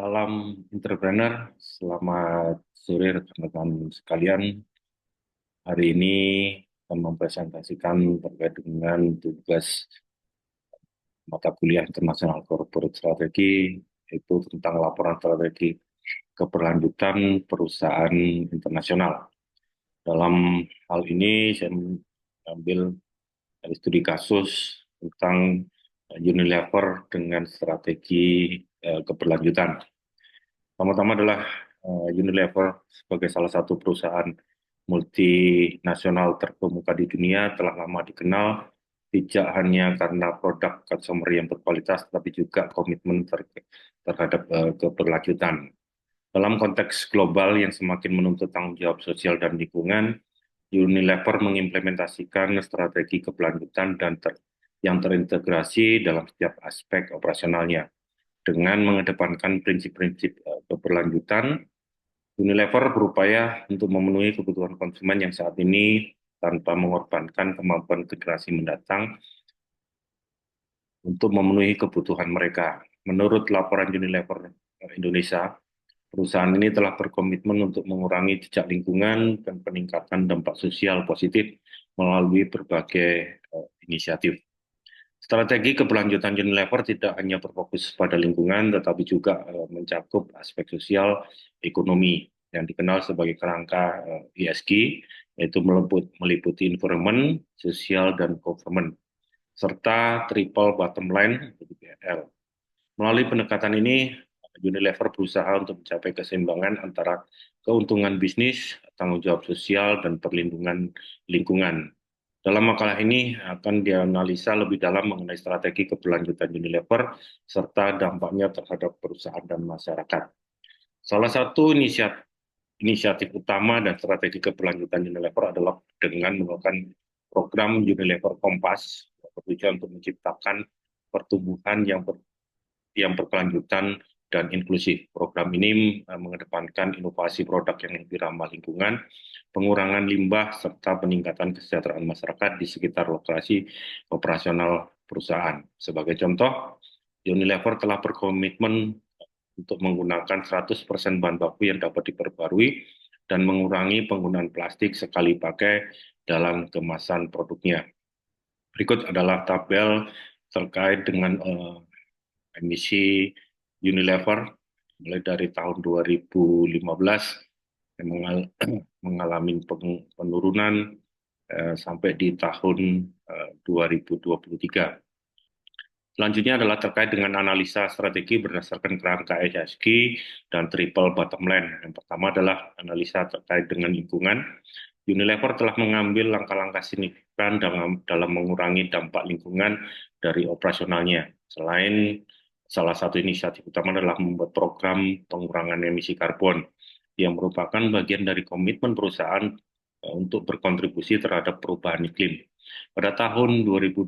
Salam entrepreneur, selamat sore rekan-rekan sekalian. Hari ini akan mempresentasikan terkait dengan tugas mata kuliah internasional corporate strategi, yaitu tentang laporan strategi keberlanjutan perusahaan internasional. Dalam hal ini saya mengambil studi kasus tentang Unilever dengan strategi keberlanjutan. Pertama-tama adalah Unilever sebagai salah satu perusahaan multinasional terkemuka di dunia telah lama dikenal tidak hanya karena produk consumer yang berkualitas, tapi juga komitmen terhadap keberlanjutan. Dalam konteks global yang semakin menuntut tanggung jawab sosial dan lingkungan, Unilever mengimplementasikan strategi keberlanjutan yang terintegrasi dalam setiap aspek operasionalnya. Dengan mengedepankan prinsip-prinsip keberlanjutan, Unilever berupaya untuk memenuhi kebutuhan konsumen yang saat ini tanpa mengorbankan kemampuan generasi mendatang untuk memenuhi kebutuhan mereka. Menurut laporan Unilever Indonesia, perusahaan ini telah berkomitmen untuk mengurangi jejak lingkungan dan peningkatan dampak sosial positif melalui berbagai inisiatif. Strategi keberlanjutan Unilever tidak hanya berfokus pada lingkungan, tetapi juga mencakup aspek sosial, ekonomi, yang dikenal sebagai kerangka ESG, yaitu meliputi environment, sosial, dan government, serta triple bottom line, TBL. Melalui pendekatan ini, Unilever berusaha untuk mencapai keseimbangan antara keuntungan bisnis, tanggung jawab sosial, dan perlindungan lingkungan. Dalam makalah ini akan dianalisa lebih dalam mengenai strategi keberlanjutan Unilever serta dampaknya terhadap perusahaan dan masyarakat. Salah satu inisiatif utama dan strategi keberlanjutan Unilever adalah dengan melakukan program Unilever Kompas, bertujuan untuk menciptakan pertumbuhan yang berkelanjutan dan inklusif. Program ini mengedepankan inovasi produk yang lebih ramah lingkungan, pengurangan limbah, serta peningkatan kesejahteraan masyarakat di sekitar lokasi operasional perusahaan. Sebagai contoh, Unilever telah berkomitmen untuk menggunakan 100% bahan baku yang dapat diperbarui dan mengurangi penggunaan plastik sekali pakai dalam kemasan produknya. Berikut adalah tabel terkait dengan emisi Unilever mulai dari tahun 2015 yang mengalami penurunan sampai di tahun 2023. Selanjutnya adalah terkait dengan analisa strategi berdasarkan kerangka ESG dan triple bottom line. Yang pertama adalah analisa terkait dengan lingkungan. Unilever telah mengambil langkah-langkah signifikan dalam mengurangi dampak lingkungan dari operasionalnya. Selain salah satu inisiatif utama adalah membuat program pengurangan emisi karbon yang merupakan bagian dari komitmen perusahaan untuk berkontribusi terhadap perubahan iklim. Pada tahun 2020,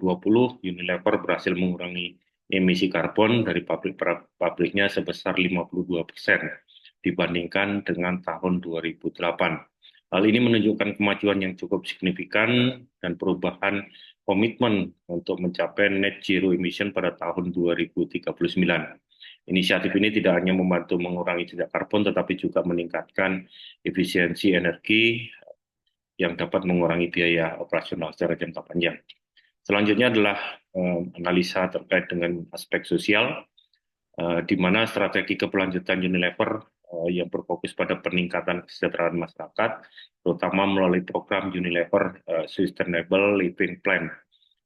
Unilever berhasil mengurangi emisi karbon dari pabriknya sebesar 52% dibandingkan dengan tahun 2008. Hal ini menunjukkan kemajuan yang cukup signifikan dan perubahan komitmen untuk mencapai net zero emission pada tahun 2039. Inisiatif ini tidak hanya membantu mengurangi jejak karbon, tetapi juga meningkatkan efisiensi energi yang dapat mengurangi biaya operasional secara jangka panjang. Selanjutnya adalah analisa terkait dengan aspek sosial, di mana strategi keberlanjutan Unilever yang berfokus pada peningkatan kesejahteraan masyarakat, terutama melalui program Unilever Sustainable Living Plan.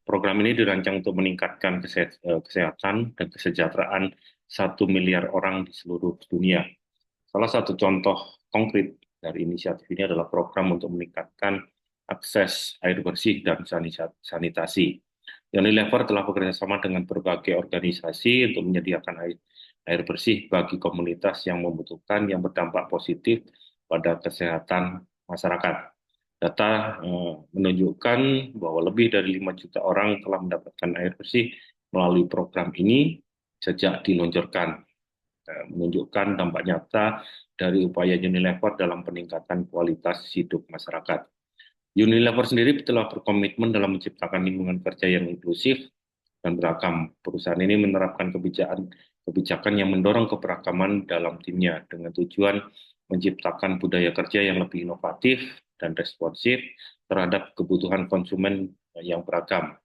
Program ini dirancang untuk meningkatkan kesehatan dan kesejahteraan 1 miliar orang di seluruh dunia. Salah satu contoh konkret dari inisiatif ini adalah program untuk meningkatkan akses air bersih dan sanitasi. Unilever telah bekerjasama dengan berbagai organisasi untuk menyediakan air bersih bagi komunitas yang membutuhkan yang berdampak positif pada kesehatan masyarakat. Data menunjukkan bahwa lebih dari 5 juta orang telah mendapatkan air bersih melalui program ini sejak diluncurkan, menunjukkan dampak nyata dari upaya Unilever dalam peningkatan kualitas hidup masyarakat. Unilever sendiri telah berkomitmen dalam menciptakan lingkungan kerja yang inklusif dan beragam. Perusahaan ini menerapkan kebijakan yang mendorong keberagaman dalam timnya dengan tujuan menciptakan budaya kerja yang lebih inovatif dan responsif terhadap kebutuhan konsumen yang beragam.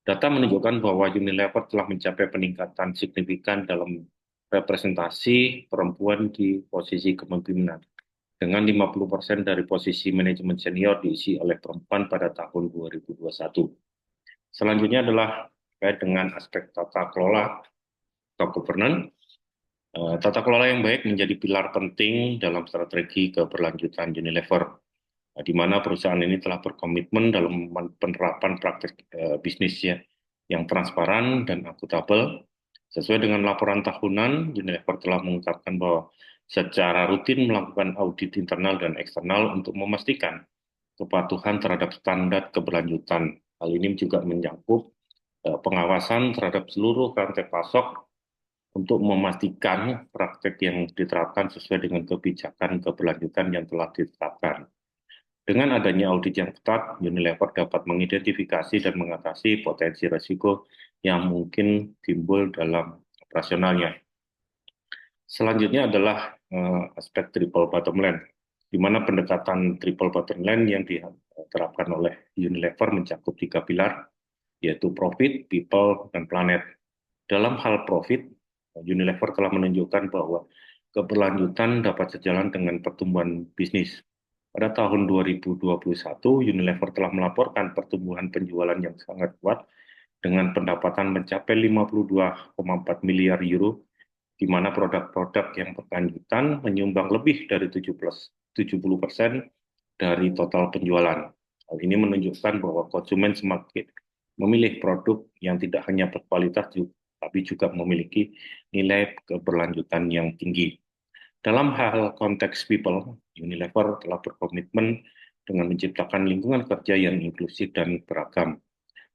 Data menunjukkan bahwa Unilever telah mencapai peningkatan signifikan dalam representasi perempuan di posisi kepemimpinan, dengan 50% dari posisi manajemen senior diisi oleh perempuan pada tahun 2021. Selanjutnya adalah terkait dengan aspek tata kelola atau governance. Tata kelola yang baik menjadi pilar penting dalam strategi keberlanjutan Unilever, di mana perusahaan ini telah berkomitmen dalam penerapan praktik bisnis yang transparan dan akuntabel. Sesuai dengan laporan tahunan, Unilever telah mengungkapkan bahwa secara rutin melakukan audit internal dan eksternal untuk memastikan kepatuhan terhadap standar keberlanjutan. Hal ini juga menyangkut pengawasan terhadap seluruh rantai pasok untuk memastikan praktek yang diterapkan sesuai dengan kebijakan keberlanjutan yang telah ditetapkan. Dengan adanya audit yang ketat, Unilever dapat mengidentifikasi dan mengatasi potensi risiko yang mungkin timbul dalam operasionalnya. Selanjutnya adalah aspek triple bottom line, di mana pendekatan triple bottom line yang diterapkan oleh Unilever mencakup 3 pilar, yaitu profit, people, dan planet. Dalam hal profit, Unilever telah menunjukkan bahwa keberlanjutan dapat sejalan dengan pertumbuhan bisnis. Pada tahun 2021, Unilever telah melaporkan pertumbuhan penjualan yang sangat kuat dengan pendapatan mencapai 52,4 miliar euro, di mana produk-produk yang berkelanjutan menyumbang lebih dari 70% dari total penjualan. Hal ini menunjukkan bahwa konsumen semakin memilih produk yang tidak hanya berkualitas, tapi juga memiliki nilai keberlanjutan yang tinggi. Dalam hal konteks people, Unilever telah berkomitmen dengan menciptakan lingkungan kerja yang inklusif dan beragam,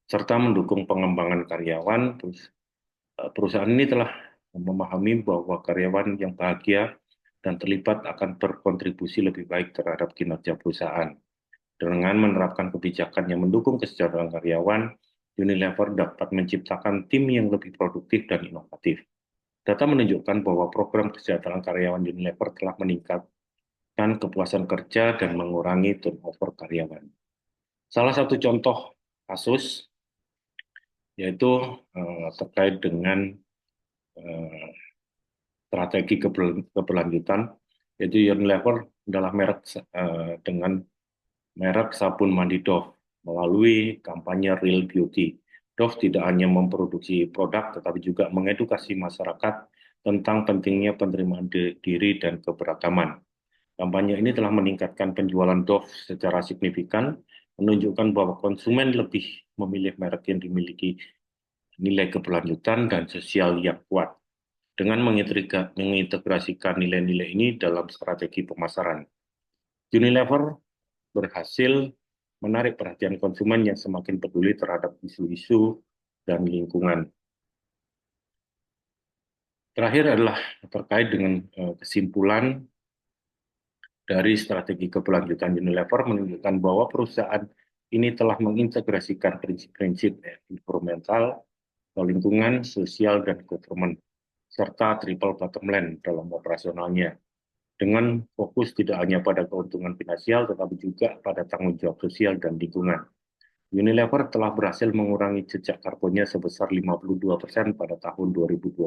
serta mendukung pengembangan karyawan. Perusahaan ini telah memahami bahwa karyawan yang bahagia dan terlibat akan berkontribusi lebih baik terhadap kinerja perusahaan. Dengan menerapkan kebijakan yang mendukung kesejahteraan karyawan, Unilever dapat menciptakan tim yang lebih produktif dan inovatif. Data menunjukkan bahwa program kesejahteraan karyawan Unilever telah meningkatkan kepuasan kerja dan mengurangi turnover karyawan. Salah satu contoh kasus yaitu terkait dengan eh, strategi keberlanjutan, yaitu Unilever adalah merek dengan merek sabun mandi Dove melalui kampanye Real Beauty. Dove tidak hanya memproduksi produk, tetapi juga mengedukasi masyarakat tentang pentingnya penerimaan diri dan keberagaman. Kampanye ini telah meningkatkan penjualan Dove secara signifikan, menunjukkan bahwa konsumen lebih memilih merek yang dimiliki nilai keberlanjutan dan sosial yang kuat. Dengan mengintegrasikan nilai-nilai ini dalam strategi pemasaran, Unilever berhasil menarik perhatian konsumen yang semakin peduli terhadap isu-isu dan lingkungan. Terakhir adalah terkait dengan kesimpulan dari strategi keberlanjutan. Unilever menunjukkan bahwa perusahaan ini telah mengintegrasikan prinsip-prinsip environmental, lingkungan, sosial, dan government, serta triple bottom line dalam operasionalnya, dengan fokus tidak hanya pada keuntungan finansial, tetapi juga pada tanggung jawab sosial dan lingkungan. Unilever telah berhasil mengurangi jejak karbonnya sebesar 52% pada tahun 2020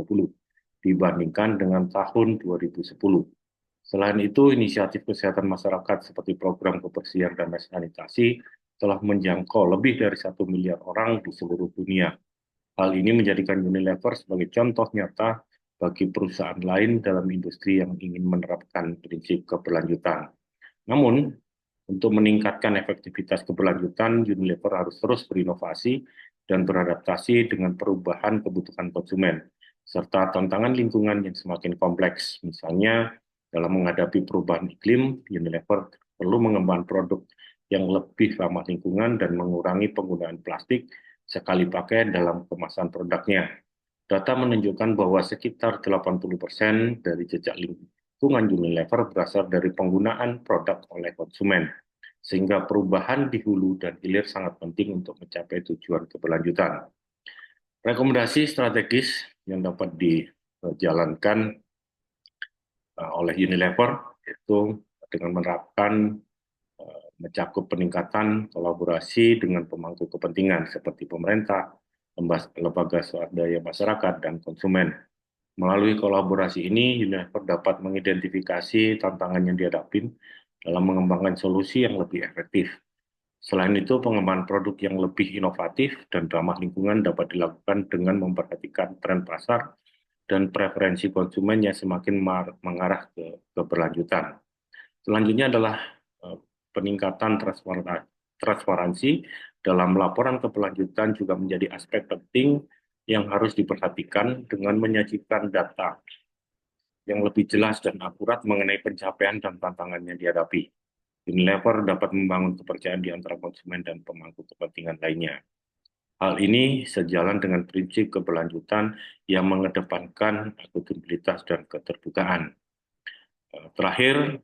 dibandingkan dengan tahun 2010. Selain itu, inisiatif kesehatan masyarakat seperti program kebersihan dan sanitasi telah menjangkau lebih dari 1 miliar orang di seluruh dunia. Hal ini menjadikan Unilever sebagai contoh nyata bagi perusahaan lain dalam industri yang ingin menerapkan prinsip keberlanjutan. Namun, untuk meningkatkan efektivitas keberlanjutan, Unilever harus terus berinovasi dan beradaptasi dengan perubahan kebutuhan konsumen, serta tantangan lingkungan yang semakin kompleks. Misalnya, dalam menghadapi perubahan iklim, Unilever perlu mengembangkan produk yang lebih ramah lingkungan dan mengurangi penggunaan plastik sekali pakai dalam kemasan produknya. Data menunjukkan bahwa sekitar 80% dari jejak lingkungan Unilever berasal dari penggunaan produk oleh konsumen, sehingga perubahan di hulu dan hilir sangat penting untuk mencapai tujuan keberlanjutan. Rekomendasi strategis yang dapat dijalankan oleh Unilever, yaitu dengan menerapkan mencakup peningkatan kolaborasi dengan pemangku kepentingan seperti pemerintah, lembaga swadaya masyarakat, dan konsumen. Melalui kolaborasi ini, Unilever dapat mengidentifikasi tantangan yang dihadapi dalam mengembangkan solusi yang lebih efektif. Selain itu, pengembangan produk yang lebih inovatif dan ramah lingkungan dapat dilakukan dengan memperhatikan tren pasar dan preferensi konsumen yang semakin mengarah ke keberlanjutan. Selanjutnya adalah eh, peningkatan transparansi dalam laporan keberlanjutan juga menjadi aspek penting yang harus diperhatikan dengan menyajikan data yang lebih jelas dan akurat mengenai pencapaian dan tantangan yang dihadapi. Unilever dapat membangun kepercayaan di antara konsumen dan pemangku kepentingan lainnya. Hal ini sejalan dengan prinsip keberlanjutan yang mengedepankan akuntabilitas dan keterbukaan. Terakhir,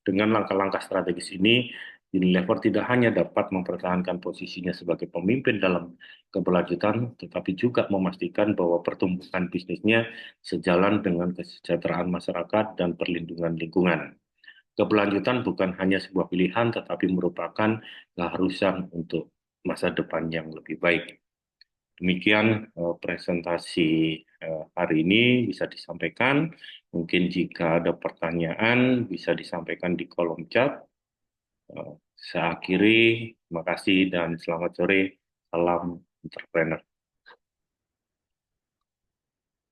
dengan langkah-langkah strategis ini, Unilever tidak hanya dapat mempertahankan posisinya sebagai pemimpin dalam keberlanjutan, tetapi juga memastikan bahwa pertumbuhan bisnisnya sejalan dengan kesejahteraan masyarakat dan perlindungan lingkungan. Keberlanjutan bukan hanya sebuah pilihan, tetapi merupakan keharusan untuk masa depan yang lebih baik. Demikian presentasi hari ini bisa disampaikan. Mungkin jika ada pertanyaan bisa disampaikan di kolom chat. Saya akhiri, terima kasih dan selamat sore. Salam entrepreneur.